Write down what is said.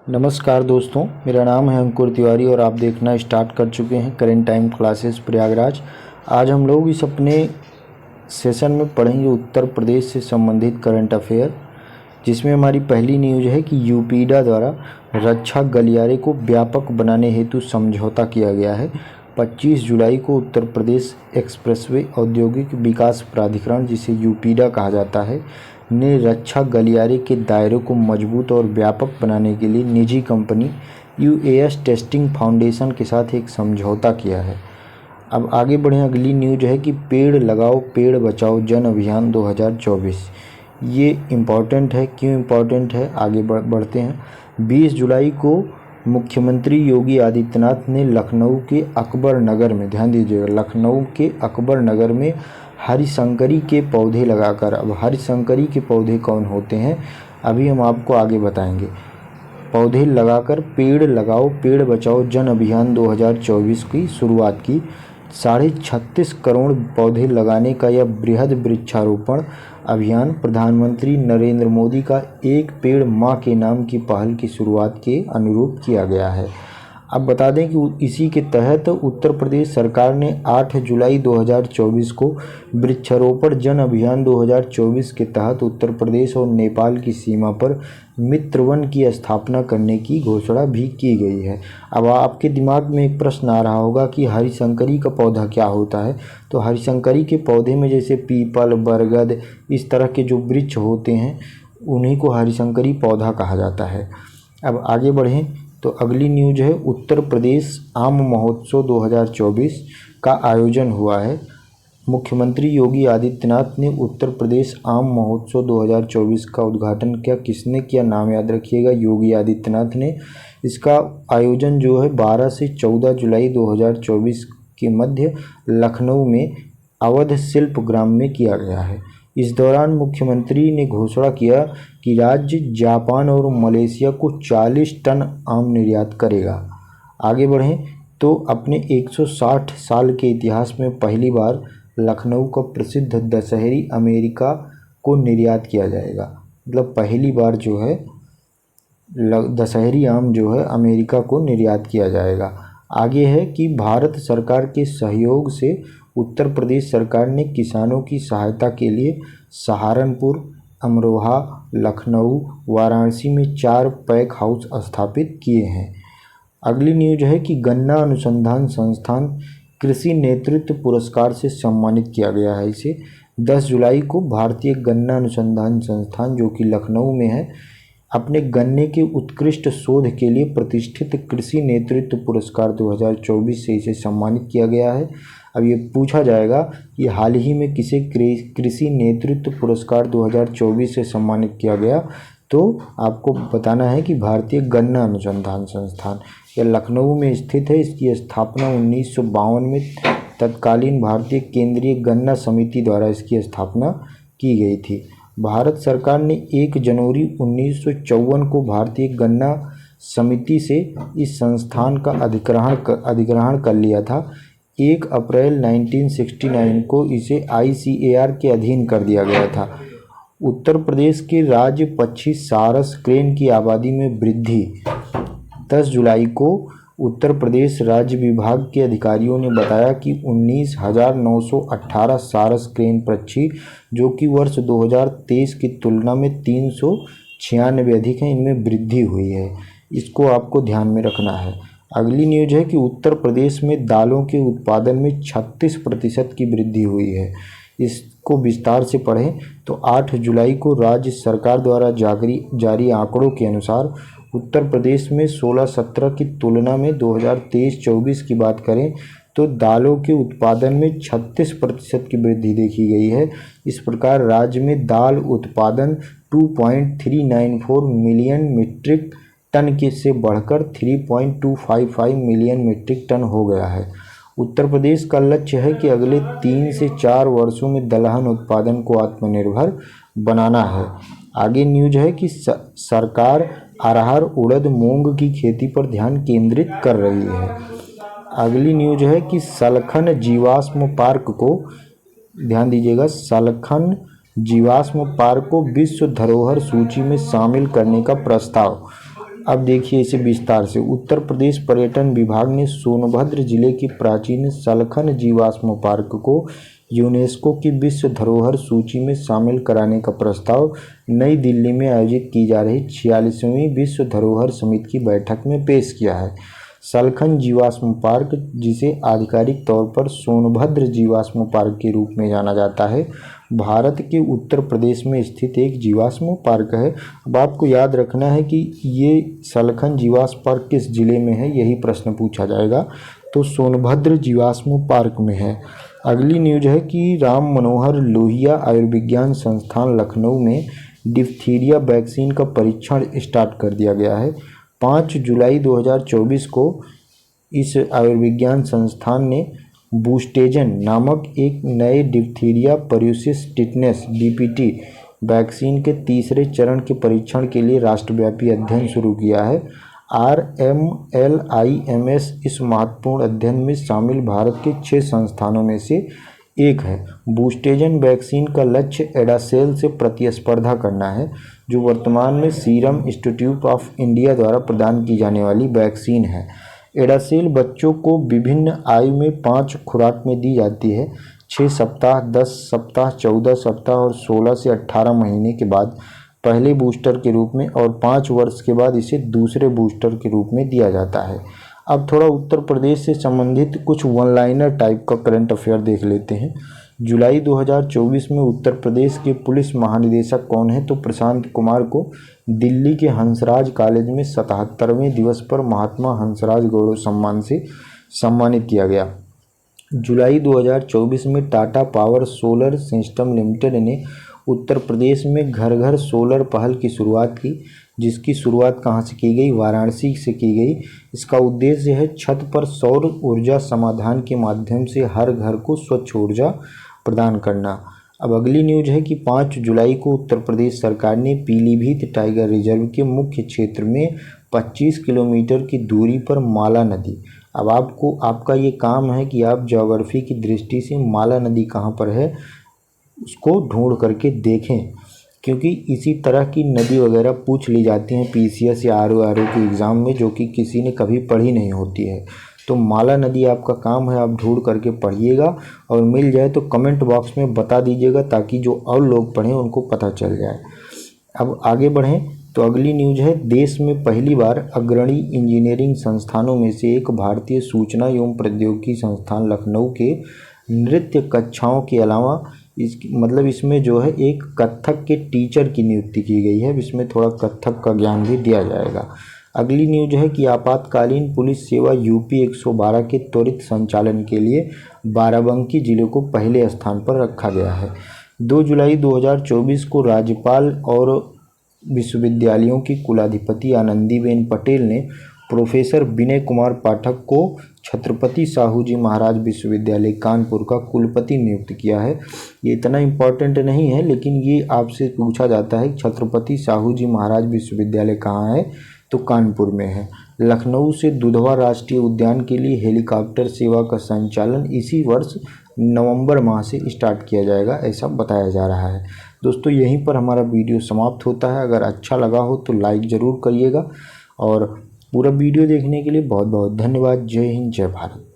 नमस्कार दोस्तों, मेरा नाम है अंकुर तिवारी और आप देखना स्टार्ट कर चुके हैं करेंट टाइम क्लासेस प्रयागराज। आज हम लोग इस अपने सेशन में पढ़ेंगे उत्तर प्रदेश से संबंधित करंट अफेयर, जिसमें हमारी पहली न्यूज है कि यूपीडा द्वारा रक्षा गलियारे को व्यापक बनाने हेतु समझौता किया गया है। 25 जुलाई को उत्तर प्रदेश एक्सप्रेसवे औद्योगिक विकास प्राधिकरण, जिसे यूपीडा कहा जाता है, ने रक्षा गलियारे के दायरे को मजबूत और व्यापक बनाने के लिए निजी कंपनी यूएस टेस्टिंग फाउंडेशन के साथ एक समझौता किया है। अब आगे बढ़ें। अगली न्यूज है कि पेड़ लगाओ पेड़ बचाओ जन अभियान 2024। ये इम्पॉर्टेंट है। क्यों इम्पॉर्टेंट है, आगे बढ़ते हैं। 20 जुलाई को मुख्यमंत्री योगी आदित्यनाथ ने लखनऊ के अकबर नगर में, ध्यान दीजिएगा, लखनऊ के अकबर नगर में हरिशंकरी के पौधे लगाकर, अब हरिशंकरी के पौधे कौन होते हैं अभी हम आपको आगे बताएंगे, पौधे लगाकर पेड़ लगाओ पेड़ बचाओ जन अभियान 2024 की शुरुआत की। 36.5 करोड़ पौधे लगाने का यह बृहद वृक्षारोपण अभियान प्रधानमंत्री नरेंद्र मोदी का एक पेड़ माँ के नाम की पहल की शुरुआत के अनुरूप किया गया है। अब बता दें कि इसी के तहत उत्तर प्रदेश सरकार ने 8 जुलाई 2024 को वृक्षारोपण जन अभियान 2024 के तहत उत्तर प्रदेश और नेपाल की सीमा पर मित्रवन की स्थापना करने की घोषणा भी की गई है। अब आपके दिमाग में एक प्रश्न आ रहा होगा कि हरिशंकरी का पौधा क्या होता है। तो हरिशंकरी के पौधे में जैसे पीपल, बरगद, इस तरह के जो वृक्ष होते हैं उन्हीं को हरिशंकरी पौधा कहा जाता है। अब आगे बढ़ें तो अगली न्यूज है उत्तर प्रदेश आम महोत्सव 2024 का आयोजन हुआ है। मुख्यमंत्री योगी आदित्यनाथ ने उत्तर प्रदेश आम महोत्सव 2024 का उद्घाटन किया। किसने किया, नाम याद रखिएगा, योगी आदित्यनाथ ने। इसका आयोजन जो है 12 से 14 जुलाई 2024 के मध्य लखनऊ में अवध शिल्प ग्राम में किया गया है। इस दौरान मुख्यमंत्री ने घोषणा किया कि राज्य जापान और मलेशिया को 40 टन आम निर्यात करेगा। आगे बढ़ें तो अपने 160 साल के इतिहास में पहली बार लखनऊ का प्रसिद्ध दशहरी अमेरिका को निर्यात किया जाएगा। मतलब पहली बार जो है दशहरी आम जो है अमेरिका को निर्यात किया जाएगा। आगे है कि भारत सरकार के सहयोग से उत्तर प्रदेश सरकार ने किसानों की सहायता के लिए सहारनपुर, अमरोहा, लखनऊ, वाराणसी में 4 पैक हाउस स्थापित किए हैं। अगली न्यूज है कि गन्ना अनुसंधान संस्थान कृषि नेतृत्व पुरस्कार से सम्मानित किया गया है। इसे 10 जुलाई को भारतीय गन्ना अनुसंधान संस्थान, जो कि लखनऊ में है, अपने गन्ने के उत्कृष्ट शोध के लिए प्रतिष्ठित कृषि नेतृत्व पुरस्कार 2024 से इसे सम्मानित किया गया है। अब ये पूछा जाएगा कि हाल ही में किसे कृषि नेतृत्व पुरस्कार 2024 से सम्मानित किया गया, तो आपको बताना है कि भारतीय गन्ना अनुसंधान संस्थान, यह लखनऊ में स्थित है। इसकी स्थापना 1952 में तत्कालीन भारतीय केंद्रीय गन्ना समिति द्वारा इसकी स्थापना की गई थी। भारत सरकार ने 1 जनवरी 1954 को भारतीय गन्ना समिति से इस संस्थान का अधिग्रहण कर लिया था। 1 अप्रैल 1969 को इसे ICAR के अधीन कर दिया गया था। उत्तर प्रदेश के राज्य पक्षी सारस क्रेन की आबादी में वृद्धि। 10 जुलाई को उत्तर प्रदेश राज्य विभाग के अधिकारियों ने बताया कि 19,918 सारस क्रेन पक्षी, जो कि वर्ष 2023 की तुलना में 396 अधिक हैं, इनमें वृद्धि हुई है। इसको आपको ध्यान में रखना है। अगली न्यूज है कि उत्तर प्रदेश में दालों के उत्पादन में 36% की वृद्धि हुई है। इसको विस्तार से पढ़ें तो 8 जुलाई को राज्य सरकार द्वारा जारी आंकड़ों के अनुसार उत्तर प्रदेश में 16-17 की तुलना में 2023-24 की बात करें तो दालों के उत्पादन में 36% की वृद्धि देखी गई है। इस प्रकार राज्य में दाल उत्पादन 2.394 मिलियन मीट्रिक टन के से बढ़कर 3.255 मिलियन मीट्रिक टन हो गया है। उत्तर प्रदेश का लक्ष्य है कि अगले 3 से 4 वर्षों में दलहन उत्पादन को आत्मनिर्भर बनाना है। आगे न्यूज है कि सरकार अरहर, उड़द, मूंग की खेती पर ध्यान केंद्रित कर रही है। अगली न्यूज है कि सलखन जीवाश्म पार्क को, ध्यान दीजिएगा, सलखन जीवाश्म पार्क को विश्व धरोहर सूची में शामिल करने का प्रस्ताव अब देखिए इसे विस्तार से। उत्तर प्रदेश पर्यटन विभाग ने सोनभद्र जिले के प्राचीन सलखन जीवाश्म पार्क को यूनेस्को की विश्व धरोहर सूची में शामिल कराने का प्रस्ताव नई दिल्ली में आयोजित की जा रही 46वीं विश्व धरोहर समिति की बैठक में पेश किया है। सलखन जीवाश्म पार्क, जिसे आधिकारिक तौर पर सोनभद्र जीवाश्म पार्क के रूप में जाना जाता है, भारत के उत्तर प्रदेश में स्थित एक जीवाश्म पार्क है। अब आपको याद रखना है कि ये सलखन जीवाश्म पार्क किस जिले में है, यही प्रश्न पूछा जाएगा। तो सोनभद्र जीवाश्म पार्क में है। अगली न्यूज है कि राम मनोहर लोहिया आयुर्विज्ञान संस्थान लखनऊ में डिप्थीरिया वैक्सीन का परीक्षण स्टार्ट कर दिया गया है। 5 जुलाई 2024 को इस आयुर्विज्ञान संस्थान ने बूस्टेजन नामक एक नए डिप्थीरिया पर्यूसिस टिटनेस डीपीटी वैक्सीन के तीसरे चरण के परीक्षण के लिए राष्ट्रव्यापी अध्ययन शुरू किया है। RMLIMS इस महत्वपूर्ण अध्ययन में शामिल भारत के 6 संस्थानों में से एक है। बूस्टेजन वैक्सीन का लक्ष्य एडासेल से प्रतिस्पर्धा करना है, जो वर्तमान में सीरम इंस्टीट्यूट ऑफ इंडिया द्वारा प्रदान की जाने वाली वैक्सीन है। एडासेल बच्चों को विभिन्न आयु में 5 खुराक में दी जाती है। 6 सप्ताह, 10 सप्ताह, 14 सप्ताह और 16 से 18 महीने के बाद पहले बूस्टर के रूप में और 5 वर्ष के बाद इसे दूसरे बूस्टर के रूप में दिया जाता है। अब थोड़ा उत्तर प्रदेश से संबंधित कुछ वन लाइनर टाइप का करंट अफेयर देख लेते हैं। जुलाई 2024 में उत्तर प्रदेश के पुलिस महानिदेशक कौन है? तो प्रशांत कुमार को दिल्ली के हंसराज कॉलेज में 77वें दिवस पर महात्मा हंसराज गौरव सम्मान से सम्मानित किया गया। जुलाई 2024 में Tata power solar system limited ने उत्तर प्रदेश में घर घर सोलर पहल की शुरुआत की, जिसकी शुरुआत कहाँ से की गई? वाराणसी से की गई। इसका उद्देश्य है छत पर सौर ऊर्जा समाधान के माध्यम से हर घर को स्वच्छ ऊर्जा प्रदान करना। अब अगली न्यूज है कि 5 जुलाई को उत्तर प्रदेश सरकार ने पीलीभीत टाइगर रिजर्व के मुख्य क्षेत्र में 25 किलोमीटर की दूरी पर माला नदी। अब आपका ये काम है कि आप ज्योग्राफी की दृष्टि से माला नदी कहाँ पर है उसको ढूंढ करके देखें, क्योंकि इसी तरह की नदी वगैरह पूछ ली जाती हैं PCS या RO के एग्ज़ाम में, जो कि किसी ने कभी पढ़ी नहीं होती है। तो माला नदी आपका काम है, आप ढूंढ करके पढ़िएगा और मिल जाए तो कमेंट बॉक्स में बता दीजिएगा, ताकि जो और लोग पढ़ें उनको पता चल जाए। अब आगे बढ़ें तो अगली न्यूज है, देश में पहली बार अग्रणी इंजीनियरिंग संस्थानों में से एक भारतीय सूचना एवं प्रौद्योगिकी संस्थान लखनऊ के नृत्य कक्षाओं के अलावा इसमें जो है एक कथक के टीचर की नियुक्ति की गई है। इसमें थोड़ा कथक का ज्ञान भी दिया जाएगा। अगली न्यूज है कि आपातकालीन पुलिस सेवा UP 112 के त्वरित संचालन के लिए बाराबंकी जिले को पहले स्थान पर रखा गया है। 2 जुलाई 2024 को राज्यपाल और विश्वविद्यालयों की कुलाधिपति आनंदीबेन पटेल ने प्रोफेसर विनय कुमार पाठक को छत्रपति साहू जी महाराज विश्वविद्यालय कानपुर का कुलपति नियुक्त किया है। ये इतना इम्पोर्टेंट नहीं है, लेकिन ये आपसे पूछा जाता है कि छत्रपति साहू जी महाराज विश्वविद्यालय कहाँ है? तो कानपुर में है। लखनऊ से दुधवा राष्ट्रीय उद्यान के लिए हेलीकॉप्टर सेवा का संचालन इसी वर्ष नवंबर माह से स्टार्ट किया जाएगा, ऐसा बताया जा रहा है। दोस्तों यहीं पर हमारा वीडियो समाप्त होता है। अगर अच्छा लगा हो तो लाइक ज़रूर करिएगा और पूरा वीडियो देखने के लिए बहुत बहुत धन्यवाद। जय हिंद, जय भारत।